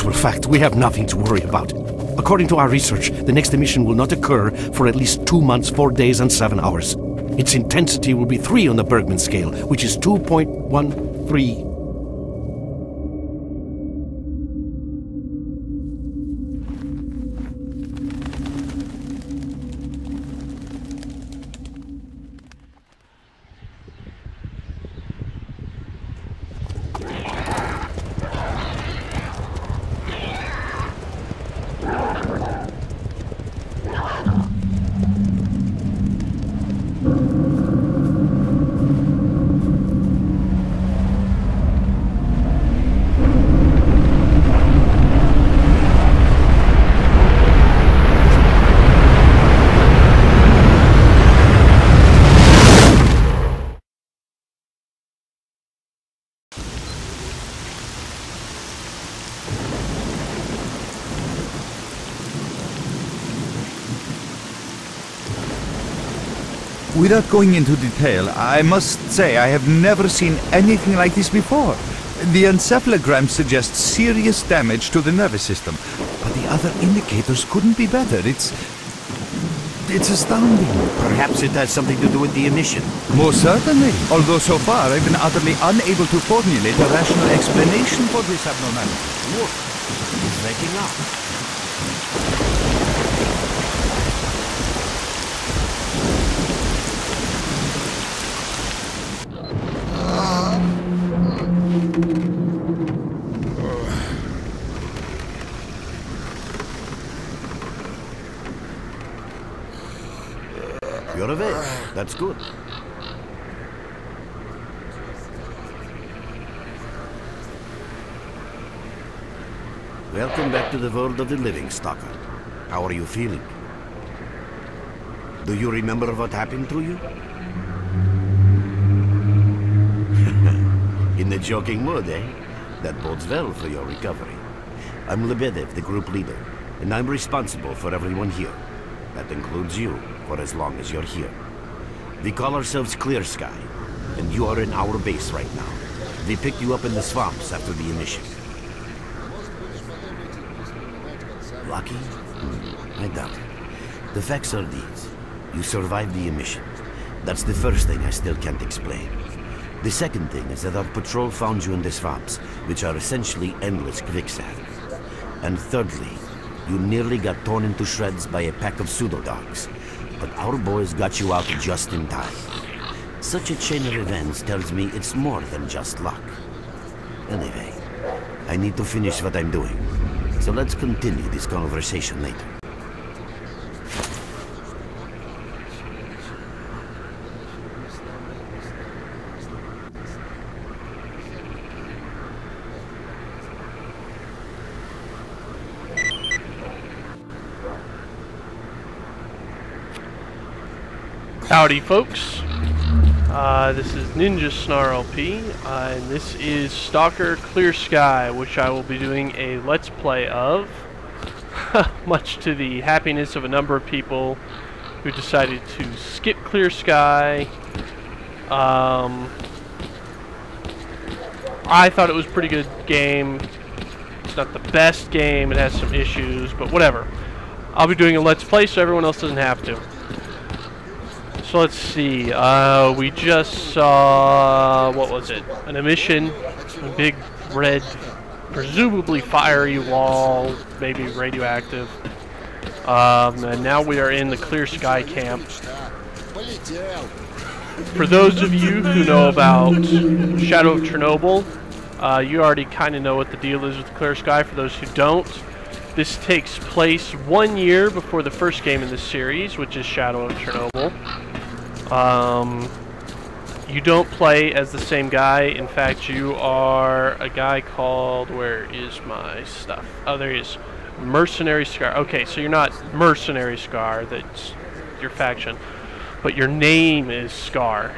actual fact, we have nothing to worry about. According to our research, the next emission will not occur for at least 2 months, 4 days, and 7 hours. Its intensity will be 3 on the Bergman scale, which is 2.13. Without going into detail, I must say I have never seen anything like this before. The encephalogram suggests serious damage to the nervous system, but the other indicators couldn't be better. It's astounding. Perhaps it has something to do with the emission. Most certainly, although so far I've been utterly unable to formulate a rational explanation for this abnormality. Look, it's waking up. You're awake. That's good. Welcome back to the world of the living, Stalker. How are you feeling? Do you remember what happened to you? In the joking mood, eh? That bodes well for your recovery. I'm Lebedev, the group leader, and I'm responsible for everyone here. That includes you, for as long as you're here. We call ourselves Clear Sky, and you are in our base right now. We picked you up in the swamps after the emission. Lucky? I doubt it. The facts are these. You survived the emission. That's the first thing I still can't explain. The second thing is that our patrol found you in the swamps, which are essentially endless quicksand. And thirdly, you nearly got torn into shreds by a pack of pseudo-dogs. But our boys got you out just in time. Such a chain of events tells me it's more than just luck. Anyway, I need to finish what I'm doing. So let's continue this conversation later. Howdy folks, this is NinjaSnarl P, and this is Stalker Clear Sky, which I will be doing a Let's Play of, much to the happiness of a number of people who decided to skip Clear Sky. I thought it was a pretty good game. It's not the best game, it has some issues, but whatever. I'll be doing a Let's Play so everyone else doesn't have to. So let's see, we just saw, what was it, an emission, a big red, presumably fiery wall, maybe radioactive, and now we are in the Clear Sky camp. For those of you who know about Shadow of Chernobyl, you already kind of know what the deal is with Clear Sky. For those who don't, this takes place 1 year before the first game in this series, which is Shadow of Chernobyl. You don't play as the same guy. In fact, you are a guy called, where is my stuff? Oh, there he is. Mercenary Scar. Okay, so you're not Mercenary Scar, that's your faction, but your name is Scar.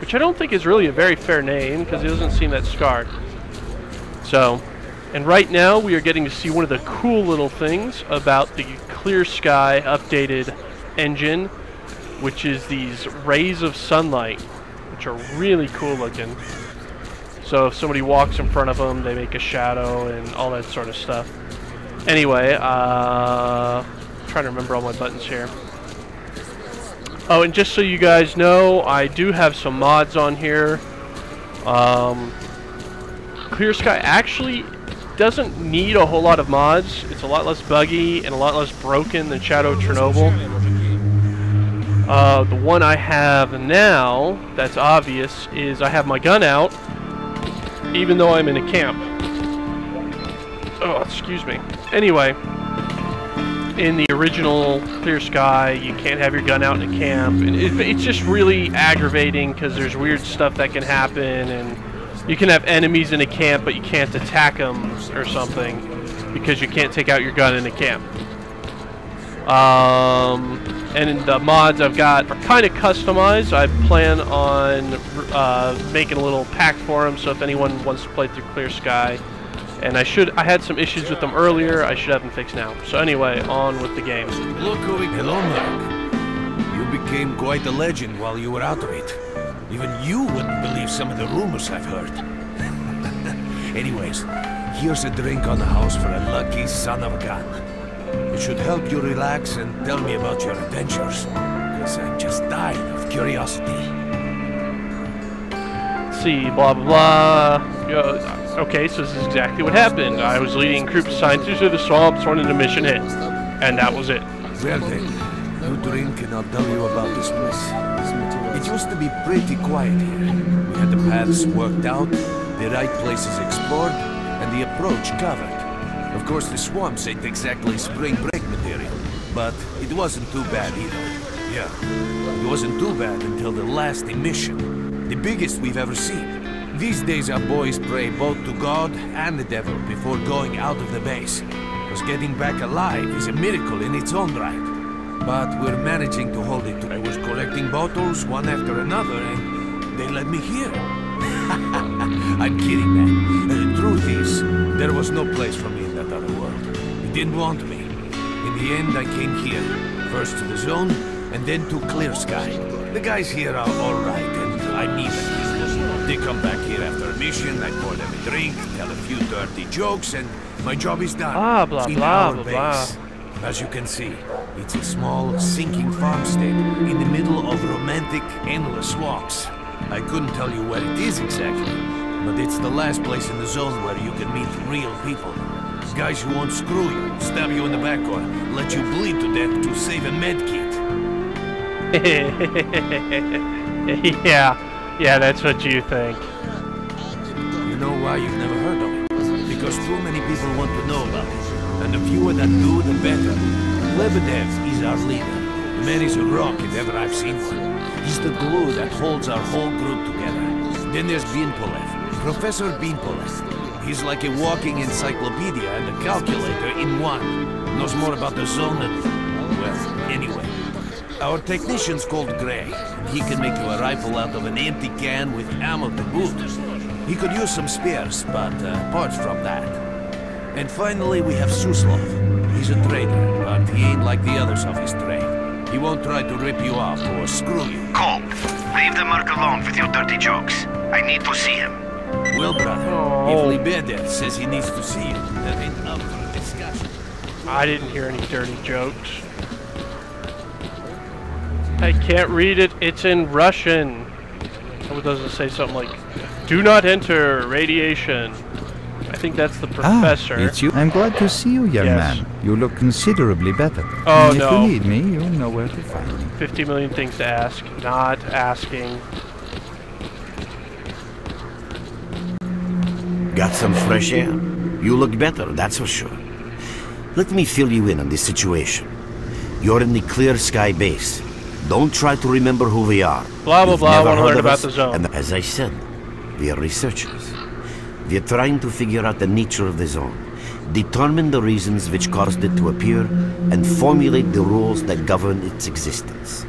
Which I don't think is really a very fair name, because he doesn't seem that scarred. So, and right now we are getting to see one of the cool little things about the Clear Sky updated engine, which is these rays of sunlight, which are really cool looking. So if somebody walks in front of them, they make a shadow and all that sort of stuff. Anyway, trying to remember all my buttons here. Oh, and just so you guys know, I do have some mods on here. Clear Sky actually doesn't need a whole lot of mods. It's a lot less buggy and a lot less broken than Shadow of Chernobyl. The one I have now, that's obvious, is I have my gun out, even though I'm in a camp. Oh, excuse me. Anyway, in the original Clear Sky, you can't have your gun out in a camp, and it's just really aggravating because there's weird stuff that can happen, and you can have enemies in a camp, but you can't attack them or something because you can't take out your gun in a camp. And the mods I've got are kind of customized. I plan on making a little pack for them, so if anyone wants to play through Clear Sky, and I had some issues with them earlier, I should have them fixed now. So anyway, on with the game. Look who Hello, Mark. You became quite a legend while you were out of it. Even you wouldn't believe some of the rumors I've heard. Anyways, here's a drink on the house for a lucky son of a gun. It should help you relax and tell me about your adventures, because I'm just dying of curiosity. Let's see, blah blah blah. Okay, so this is exactly what happened. I was leading a group of scientists to the swamps when an emission hit, and that was it. Well then, you drink and I'll tell you about this place. It used to be pretty quiet here. We had the paths worked out, the right places explored, and the approach covered. Of course, the swamps ain't exactly spring break material, but it wasn't too bad either. Yeah, it wasn't too bad until the last emission, the biggest we've ever seen. These days our boys pray both to God and the devil before going out of the base. Because getting back alive is a miracle in its own right. But we're managing to hold it. I was collecting bottles one after another and they let me here. I'm kidding, man. The truth is, there was no place for me in that other world. It didn't want me. In the end, I came here. First to the zone, and then to Clear Sky. The guys here are alright, and I'm even. They come back here after a mission, I pour them a drink, tell a few dirty jokes, and my job is done. Ah, blah, in blah, our blah, base. blah. As you can see, it's a small, sinking farmstead in the middle of romantic, endless swamps. I couldn't tell you where it is exactly, but it's the last place in the zone where you can meet real people. Guys who won't screw you, stab you in the back, or let you bleed to death to save a med kit. Yeah, that's what you think. You know why you've never heard of it? Because too many people want to know about it. And the fewer that do, the better. Lebedev is our leader. The man is a rock if ever I've seen one. He's the glue that holds our whole group together. Then there's Binpolev, Professor Binpolev. He's like a walking encyclopedia and a calculator in one. Knows more about the zone than... well, anyway. Our technician's called Gray, and he can make you a rifle out of an empty can with ammo to boot. He could use some spares, but apart from that. And finally, we have Suslov. He's a trader, but he ain't like the others of his trade. He won't try to rip you off or screw you. Cole, leave the Merc alone with your dirty jokes. I need to see him. Well, brother, if Lebedev says he needs to see you, that ain't up for discussion. I didn't hear any dirty jokes. I can't read it. It's in Russian. It doesn't say something like, "Do not enter radiation." I think that's the professor. Ah, it's you. I'm glad to see you, young man. You look considerably better. Oh, and no. If you need me, you'll know where to find me. 50 million things to ask. Not asking. Got some fresh air? You look better, that's for sure. Let me fill you in on this situation. You're in the Clear Sky base. Don't try to remember who we are. Blah, blah, You've blah. I never want to heard learn of about us, the zone. And as I said, we are researchers. We're trying to figure out the nature of the zone, determine the reasons which caused it to appear, and formulate the rules that govern its existence.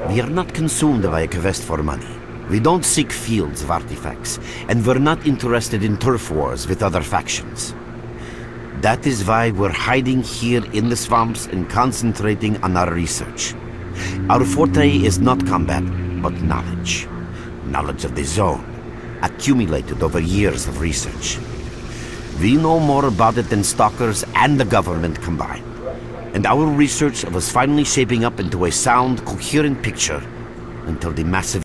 We are not consumed by a quest for money. We don't seek fields of artifacts, and we're not interested in turf wars with other factions. That is why we're hiding here in the swamps and concentrating on our research. Our forte is not combat, but knowledge. Knowledge of the zone. accumulated over years of research. We know more about it than stalkers and the government combined. And our research was finally shaping up into a sound, coherent picture until the massive